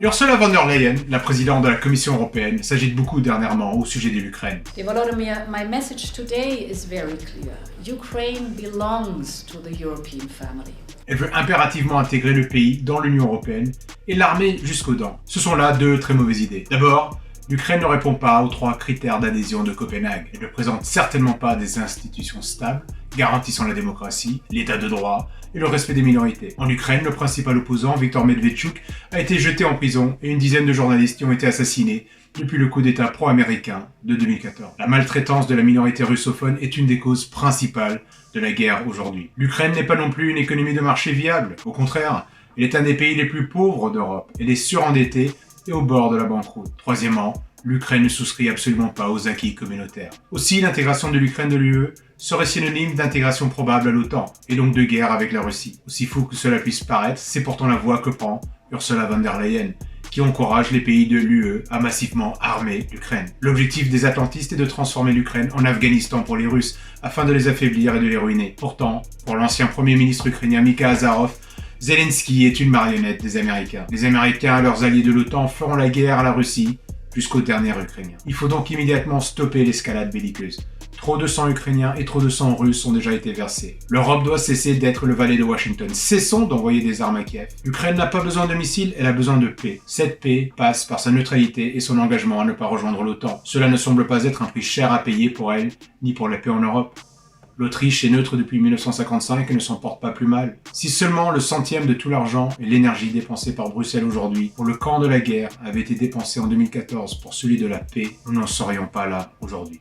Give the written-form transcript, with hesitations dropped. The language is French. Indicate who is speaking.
Speaker 1: Ursula von der Leyen, la présidente de la Commission européenne, s'agite beaucoup dernièrement au sujet de l'Ukraine.
Speaker 2: Volodymyr, my message today is very clear. Ukraine belongs to the European family.
Speaker 1: Elle veut impérativement intégrer le pays dans l'Union européenne et l'armer jusqu'aux dents. Ce sont là deux très mauvaises idées. D'abord, l'Ukraine ne répond pas aux 3 critères d'adhésion de Copenhague. Elle ne présente certainement pas des institutions stables, garantissant la démocratie, l'état de droit et le respect des minorités. En Ukraine, le principal opposant, Viktor Medvedchuk, a été jeté en prison et une dizaine de journalistes y ont été assassinés depuis le coup d'État pro-américain de 2014. La maltraitance de la minorité russophone est une des causes principales de la guerre aujourd'hui. L'Ukraine n'est pas non plus une économie de marché viable. Au contraire, elle est un des pays les plus pauvres d'Europe. Elle est surendettée et au bord de la banqueroute. Troisièmement, l'Ukraine ne souscrit absolument pas aux acquis communautaires. Aussi, l'intégration de l'Ukraine de l'UE serait synonyme d'intégration probable à l'OTAN, et donc de guerre avec la Russie. Aussi fou que cela puisse paraître, c'est pourtant la voie que prend Ursula von der Leyen, qui encourage les pays de l'UE à massivement armer l'Ukraine. L'objectif des atlantistes est de transformer l'Ukraine en Afghanistan pour les Russes, afin de les affaiblir et de les ruiner. Pourtant, pour l'ancien premier ministre ukrainien Mikhail Azarov, Zelensky est une marionnette des Américains. Les Américains et leurs alliés de l'OTAN feront la guerre à la Russie jusqu'au dernier Ukrainien. Il faut donc immédiatement stopper l'escalade belliqueuse. Trop de sang ukrainien et trop de sang russe ont déjà été versés. L'Europe doit cesser d'être le valet de Washington. Cessons d'envoyer des armes à Kiev. L'Ukraine n'a pas besoin de missiles, elle a besoin de paix. Cette paix passe par sa neutralité et son engagement à ne pas rejoindre l'OTAN. Cela ne semble pas être un prix cher à payer pour elle, ni pour la paix en Europe. L'Autriche est neutre depuis 1955 et ne s'en porte pas plus mal. Si seulement le centième de tout l'argent et l'énergie dépensés par Bruxelles aujourd'hui pour le camp de la guerre avait été dépensé en 2014 pour celui de la paix, nous n'en serions pas là aujourd'hui.